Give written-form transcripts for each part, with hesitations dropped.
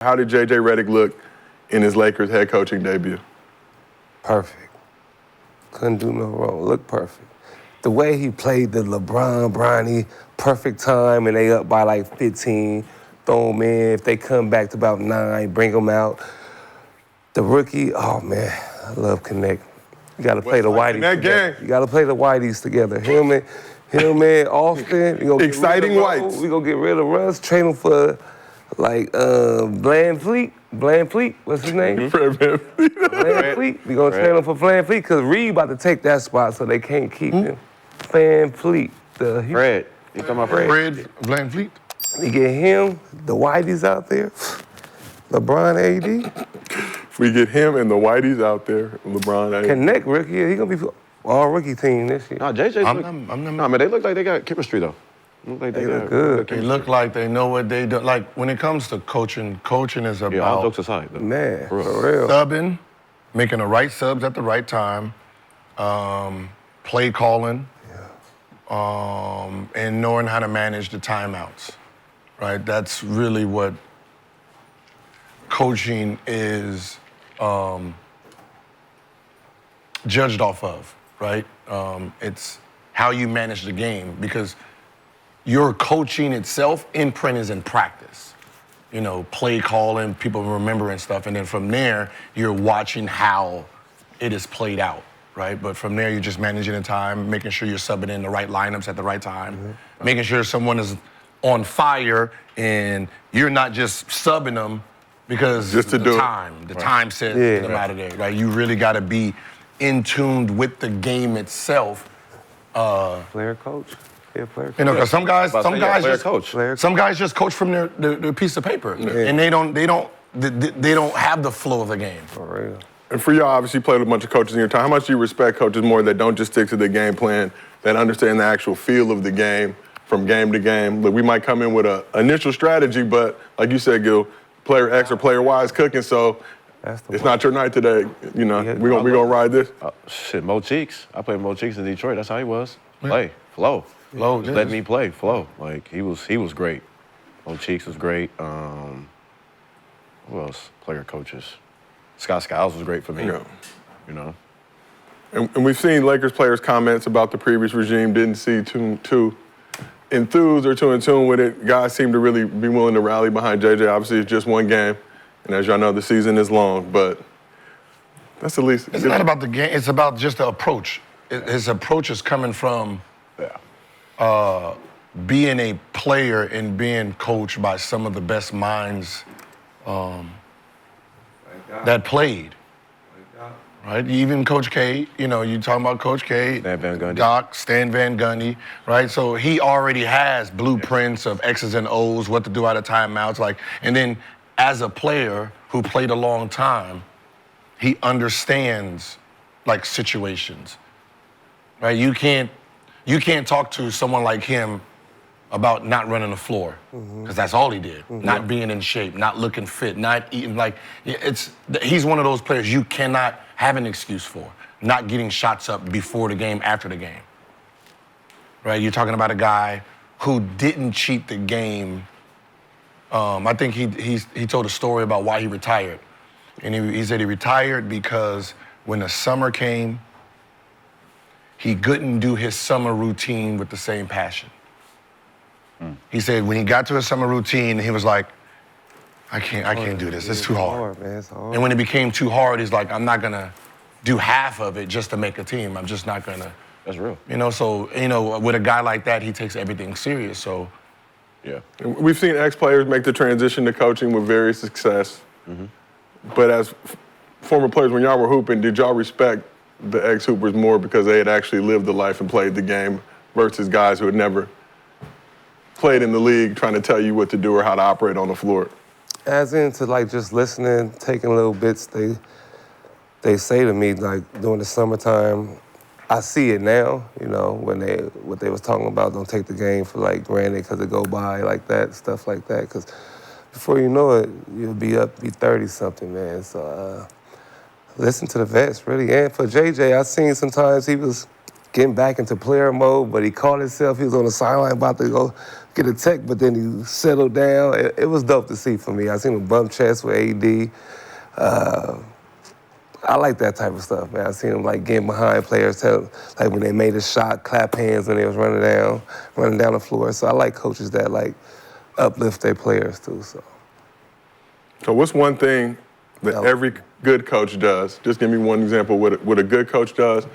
How did JJ Redick look in his Lakers head coaching debut? Perfect. Couldn't do no wrong. Looked perfect. The way he played the LeBron, Bronny, perfect time, and they up by like 15, throw them in. If they come back to about 9, bring them out. The rookie, oh man, I love Connect. You got to play the Whiteys together. You got to play the Whiteys together. Him and Austin. Exciting Whites. We gonna get rid of Russ, trade him for like Bland Fleet, what's his name? Fred Bland Fleet. We gonna trade him for Bland Fleet because Reed about to take that spot, so they can't keep him. Bland Fleet. Fred. You talking about Fred? Fred Bland Fleet. We get him, the Whiteys out there, LeBron AD. If we get him and the Whiteys out there, LeBron AD. Connect rookie, he gonna be all rookie team this year. No, JJ. They look like they got chemistry though. Look like they look good. They look like they know what they do. Like when it comes to coaching is about all jokes aside, though. Man, for real. Subbing, making the right subs at the right time, play calling, and knowing how to manage the timeouts. Right? That's really what coaching is judged off of, right? It's how you manage the game because your coaching itself, imprint is in practice. You know, play calling, people remembering stuff, and then from there, you're watching how it is played out, right? But from there, you're just managing the time, making sure you're subbing in the right lineups at the right time, making sure someone is on fire, and you're not just subbing them because just to the do time. The time says get them out of there, right? You really got to be in tuned with the game itself. Player coach. Yeah, player coach. You know, because some guys just coach from their piece of paper, and they don't have the flow of the game. For real. And for y'all, obviously, you played with a bunch of coaches in your time. How much do you respect coaches more that don't just stick to the game plan, that understand the actual feel of the game from game to game? Look, we might come in with an initial strategy, but like you said, Gil, player X or player Y is cooking, so it's not your night today. You know, we gonna ride this. Mo Cheeks. I played Mo Cheeks in Detroit. That's how he was. Play, flow. Just let me play, flow. Like he was great. Mo Cheeks was great. Who else? Player coaches. Scott Skiles was great for me. Yeah. You know. And we've seen Lakers players' comments about the previous regime didn't see too enthused or too in tune with it. Guys seem to really be willing to rally behind JJ. Obviously, it's just one game, and as y'all know, the season is long. But that's at least. It's not about the game. It's about just the approach. His approach is coming from being a player and being coached by some of the best minds that played. Right? Even Coach K, you know, you talking about Coach K, Stan Van Gundy. Doc, Stan Van Gundy, right? So he already has blueprints of X's and O's, what to do out of timeouts, like, and then as a player who played a long time, he understands like situations. Right? You can't talk to someone like him about not running the floor, because that's all he did. Not being in shape, not looking fit, not eating. Like, he's one of those players you cannot have an excuse for, not getting shots up before the game, after the game. Right? You're talking about a guy who didn't cheat the game. I think he told a story about why he retired. And he said he retired because when the summer came, he couldn't do his summer routine with the same passion. He said when he got to his summer routine, he was like, I can't do this. It's too hard. Man, it's hard. And when it became too hard, he's like, I'm not gonna do half of it just to make a team. I'm just not gonna. That's real. You know, so, you know, with a guy like that, he takes everything serious, so. Yeah. And we've seen ex-players make the transition to coaching with various success. But as former players, when y'all were hooping, did y'all respect the ex-hoopers more because they had actually lived the life and played the game versus guys who had never played in the league trying to tell you what to do or how to operate on the floor? As into like just listening, taking little bits they say to me like during the summertime. I see it now, you know, what they was talking about, don't take the game for like granted because it go by like that, stuff like that. Because before you know it, you'll be 30-something, man. So listen to the vets, really. And for JJ, I seen sometimes he was getting back into player mode, but he caught himself. He was on the sideline about to go get a tech, but then he settled down. It was dope to see for me. I seen him bump chest with AD. I like that type of stuff, man. I seen him like getting behind players, like when they made a shot, clap hands when they was running down the floor. So I like coaches that like uplift their players too. So what's one thing that every good coach does? Just give me one example of what a good coach does,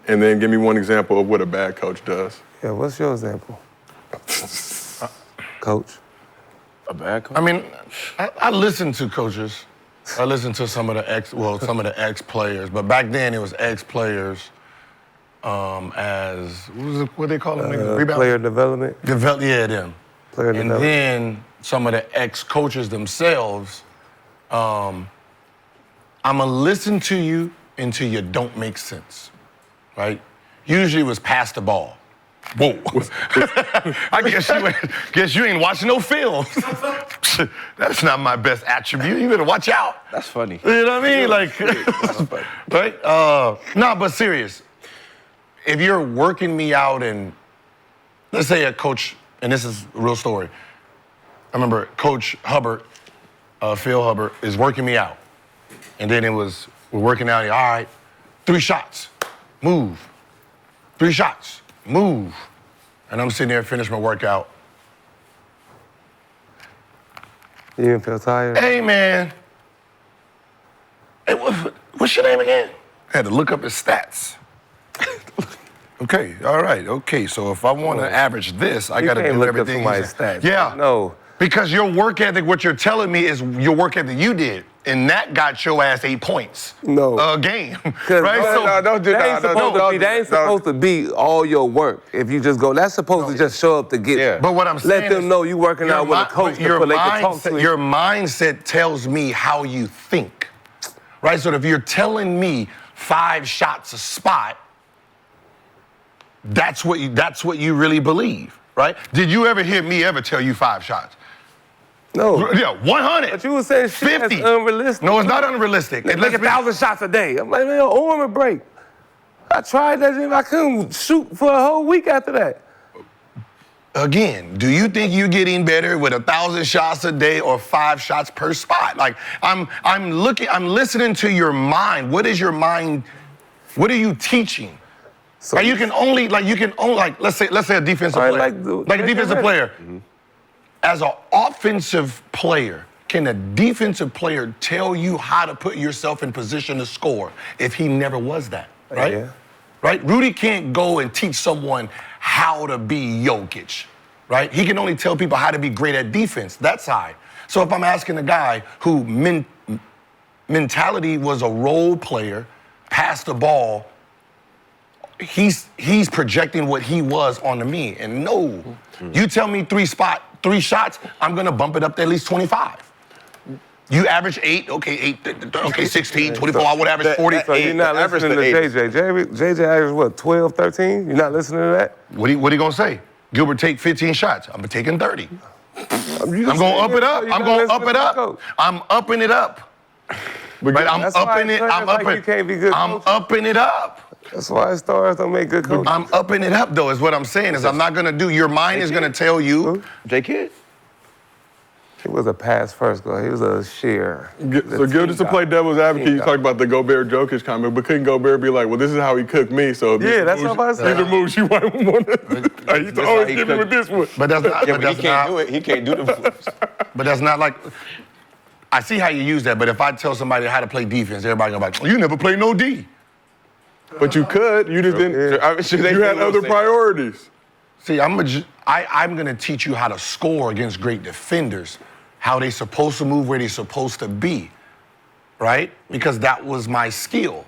and then give me one example of what a bad coach does. Yeah, what's your example? Coach? A bad coach? I mean, I listen to coaches. I listen to some of the ex-players, but back then it was ex-players as, what they call them? Rebound? Player development? Yeah, them. Player And development. then some of the ex-coaches themselves, I'm gonna listen to you until you don't make sense, right? Usually it was pass the ball. Whoa. I guess you ain't watching no film. That's not my best attribute. You better watch out. That's funny. You know what I mean? Like, That's funny. right? No, but serious. If you're working me out and let's say a coach, and this is a real story. I remember Coach Hubbard, Phil Hubbard, is working me out. And then we're working out, all right, 3 shots, move. 3 shots, move. And I'm sitting there, finish my workout. You didn't feel tired? Hey, man. Hey, what's your name again? I had to look up his stats. Okay, all right, okay. So if I want to average this, I got to do everything. You can't look up somebody's stats. Yeah. No. Because your work ethic, what you're telling me is your work ethic you did. And that got your ass 8 points. No. A game. Right? That ain't supposed to be all your work. If you just go, that's supposed to just show up to get. Yeah. But what I'm saying let them know you working out with a coach before they can talk to you. Your mindset tells me how you think. Right? So if you're telling me 5 shots a spot, that's what you really believe, right? Did you ever hear me ever tell you 5 shots? No. Yeah, 100. But you were saying shit 50. that's unrealistic. No, it's not unrealistic. Like 1,000 shots a day. I'm like, man, arm and break. I tried that shit. I couldn't shoot for a whole week after that. Again, do you think you're getting better with 1,000 shots a day or 5 shots per spot? Like, I'm listening to your mind. What is your mind? What are you teaching? So Like, you can only, let's say a defensive player. Like a defensive player. Mm-hmm. As an offensive player, can a defensive player tell you how to put yourself in position to score if he never was that, right? Yeah. Right? Rudy can't go and teach someone how to be Jokic, right? He can only tell people how to be great at defense. That side. So if I'm asking a guy who mentality was a role player, passed the ball, he's projecting what he was onto me. And no, you tell me 3 shots, I'm gonna bump it up to at least 25. You average 8, okay, 16, 24, I would average 40. So you're not listening to JJ. JJ averaged what, 12, 13? You're not listening to that? What are you gonna say? Gilbert take 15 shots. I'm taking 30. I'm gonna up it up. I'm gonna up it up. I'm upping it up. But I'm upping it. I'm upping it up. That's why stars don't make good coaches. I'm upping it up, though, is what I'm saying. Is I'm not gonna do. Your mind is gonna tell you. J-Kid? He was a pass first guy. He was a sheer. So Gil, just to play devil's advocate, you talk about the Gobert Jokic comment, but couldn't Gobert be like, well, this is how he cooked me, so Yeah, that's what I said. These are moves you might want to. I used to always give me with this one. But that's not. Yeah, but he can't do it. He can't do the moves. But that's not like. I see how you use that, but if I tell somebody how to play defense, everybody gonna be like, oh, you never played no D. But you could. You just didn't. You had other priorities. See, I'm gonna teach you how to score against great defenders, how they supposed to move, where they supposed to be, right? Because that was my skill.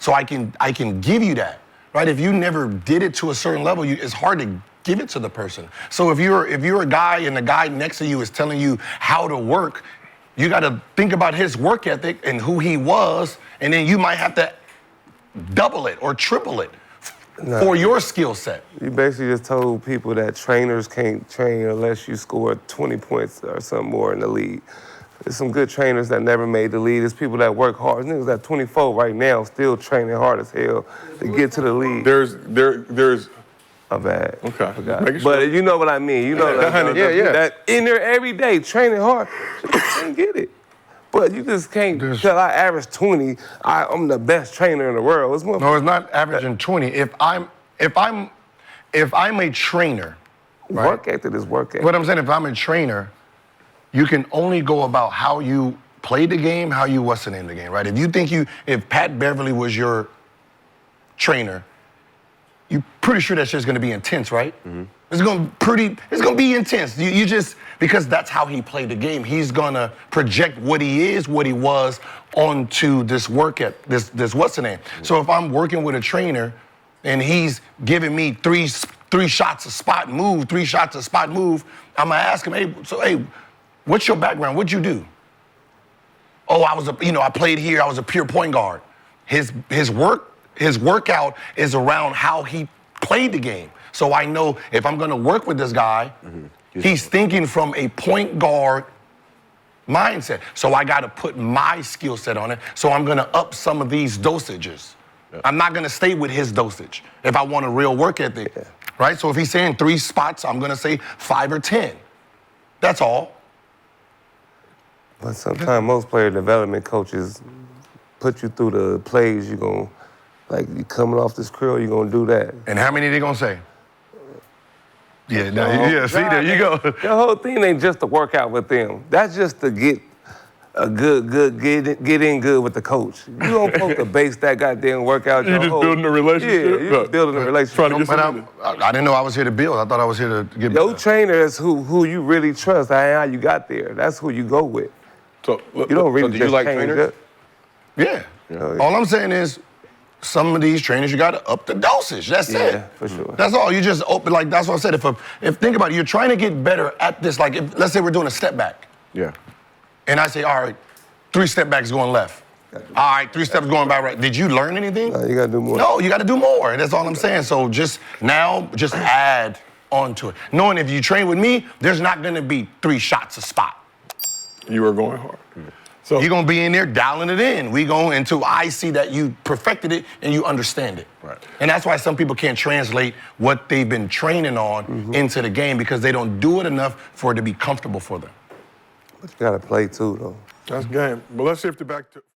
So I can give you that, right? If you never did it to a certain level, it's hard to give it to the person. So if you're a guy and the guy next to you is telling you how to work, you got to think about his work ethic and who he was, and then you might have to double it or triple it for your skill set. You basically just told people that trainers can't train unless you score 20 points or something more in the league. There's some good trainers that never made the league. There's people that work hard. There's niggas at 24 right now still training hard as hell to get to the league. There's My bad. Okay. I forgot. Making sure. But you know what I mean. You know yeah. that in there every day, training hard, you can't get it. But you just can't tell I average 20, I'm the best trainer in the world. It's more No, it's not averaging 20. If I'm a trainer, right? work ethic is work ethic. What I'm saying, if I'm a trainer, you can only go about how you play the game, how you wasn't in the game, right? If you think if Pat Beverly was your trainer, you're pretty sure that shit's gonna be intense, right? Mm-hmm. It's gonna be intense. You just, because that's how he played the game. He's gonna project what he is, what he was, onto this this what's the name. Mm-hmm. So if I'm working with a trainer and he's giving me three shots of spot move, 3 shots of spot move, I'm gonna ask him, hey, what's your background? What'd you do? Oh, I played here, I was a pure point guard. His workout is around how he played the game. So I know if I'm gonna work with this guy, he's thinking from a point guard mindset. So I gotta put my skill set on it. So I'm gonna up some of these dosages. Yeah. I'm not gonna stay with his dosage if I want a real work ethic, right? So if he's saying 3 spots, I'm gonna say 5 or 10. That's all. But sometimes most player development coaches put you through the plays you coming off this curl, you're gonna do that. And how many they gonna say? Yeah, see, there you go. The whole thing ain't just to work out with them. That's just to get a get in good with the coach. You don't supposed to base that goddamn workout. You just building a relationship? Yeah, you just building a relationship. But I didn't know I was here to build. I thought I was here to get Your trainer is who you really trust. How you got there. That's who you go with. So, You don't really do just you like change trainers? up. Yeah. All I'm saying is, some of these trainers, you gotta up the dosage. That's it. Yeah, for sure. That's all. You just open, like, that's what I said. If think about it, you're trying to get better at this, like, let's say we're doing a step back. Yeah. And I say, all right, 3 step backs going left. All right, 3 steps going back right. Did you learn anything? No, you gotta do more. No, you gotta do more. That's all I'm saying. So just add onto it. Knowing if you train with me, there's not gonna be 3 shots a spot. you are going hard. So You're gonna be in there dialing it in. We go until I see that you perfected it and you understand it. Right. And that's why some people can't translate what they've been training on into the game, because they don't do it enough for it to be comfortable for them. But you gotta play too, though. that's game. But let's shift it back to